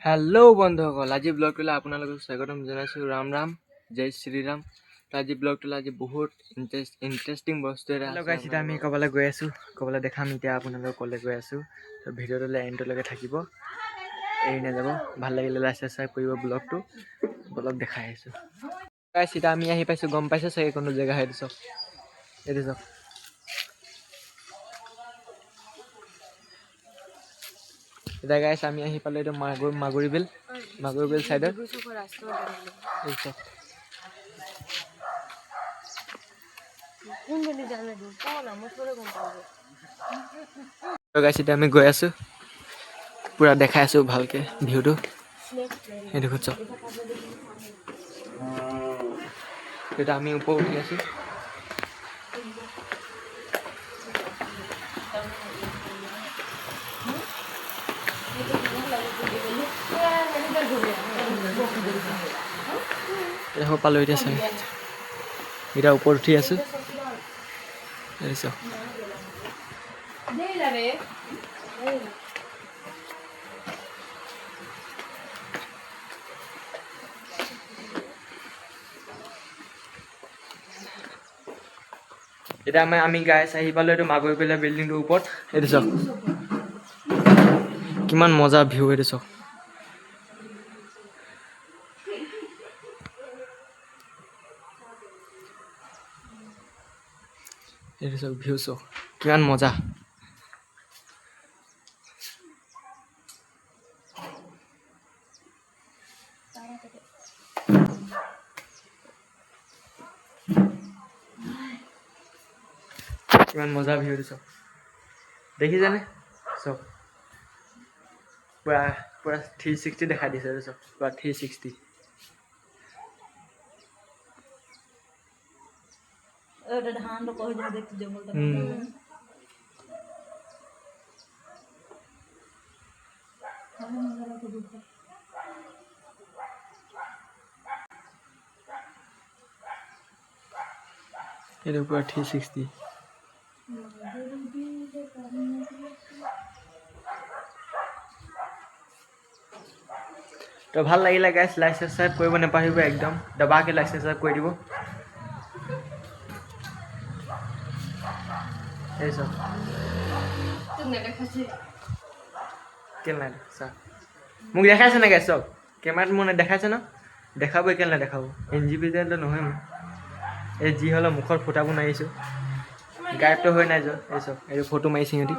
Hello' বন্ধুসকল, আজি ব্লগটোলৈ আপোনালোকক স্বাগতম জনাইছোঁ। ৰাম ৰাম, জয় শ্ৰীৰাম। আজি ব্লগটোলৈ আজি বহুত ইণ্টাৰেষ্টিং বস্তু এটা লগাইছোঁ। আমি ক'বলৈ গৈ আছোঁ, ক'বলৈ দেখাম এতিয়া আপোনালোকক ক'লৈ গৈ আছোঁ। তো ভিডিঅ'টোলৈ এণ্ডলৈকে থাকিব, এৰি নাযাব। ভাল লাগিলে লাইক ছাবস্ক্ৰাইব কৰিব ব্লগটো। ব্লগ দেখাই আছোঁ। এতিয়া আমি আহি পাইছোঁ, গম পাইছোঁ চাগে কোনো জেগা সেইটো চাওক, এইটো চাওক। এতিয়া গাইছ আমি আহি পালোঁ এইটো মাগুৰী বিল চাইডত। গাইছ এতিয়া আমি গৈ আছোঁ, পুৰা দেখাই আছোঁ ভালকৈ ভিউটো। সেইটো চাওক, এতিয়া আমি ওপৰত উঠি আছোঁ। পালোঁ এতিয়া চাই, এতিয়া ওপৰত উঠি আছোঁ। এতিয়া আমি গাইছ আহি পালোঁ এইটো মাগুৰী বিলৰ বিল্ডিংটোৰ ওপৰত। এইটো চাওক কিমান মজা ভিউ, এইটো চাওক। এইটো চাওক ভিউ চাওক কিমান মজা। কিমান মজা ভিউ চাওক, দেখিছেনে? চাওক পুৰা 360 দেখাই দিছে। এইটো চাওক পুৰা 360। এইটো পুৰা 360। তো ভাল লাগিলে গাইছ, লাইক ছাবস্ক্ৰাইব কৰিব নাপাহৰিব, একদম দবাকৈ লাইক ছাবস্ক্ৰাইব কৰি দিব। এই চাওক কেলে নাই চাওক, মোক দেখাইছে নাই গাইছ? চাওক কেমেৰাত মোৰ দেখাইছে ন, দেখাবই কেলে নেদেখাব। ইনডিভিজুৱেলটো নহয় মোৰ, এই যি হ'লেও মুখৰ ফুটাবোৰ মাৰিছোঁ, গায়বটো হৈ নাই যোৱা। এই চাওক এইটো ফটো মাৰিছে সিহঁতি।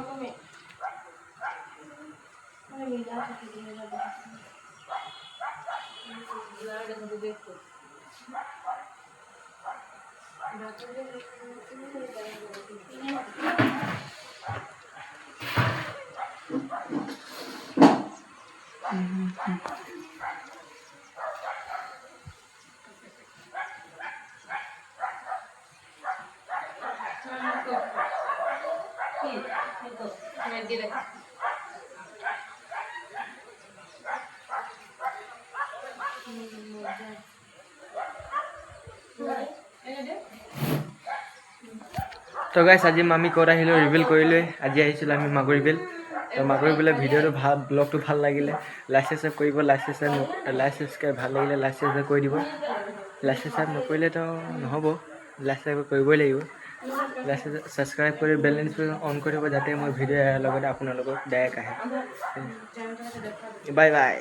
তো গাইছ আজি আমি ক'ত আহিলোঁ ৰিভিল কৰিলোঁ। আজি আহিছিলোঁ আমি মাগুৰী বিল। তো মাগুৰী বিলৰ ভিডিঅ'টো ভাল, ব্লগটো ভাল লাগিলে লাইক ছাবস্ক্ৰাইব কৰিব। লাইক ছাবস্ক্ৰাইব ভাল লাগিলে লাইক ছাবস্ক্ৰাইব কৰি দিব। লাইক ছাবস্ক্ৰাইব নকৰিলেতো নহ'ব, লাইক ছাবস্ক্ৰাইব কৰিবই লাগিব। লাইক ছাবস্ক্ৰাইব কৰি বেল নটিফিকেশ্যন অন কৰি দিব, যাতে মই ভিডিঅ' এৰাৰ লগতে আপোনালোকক ডাইৰেক্ট আহে। Bye bye.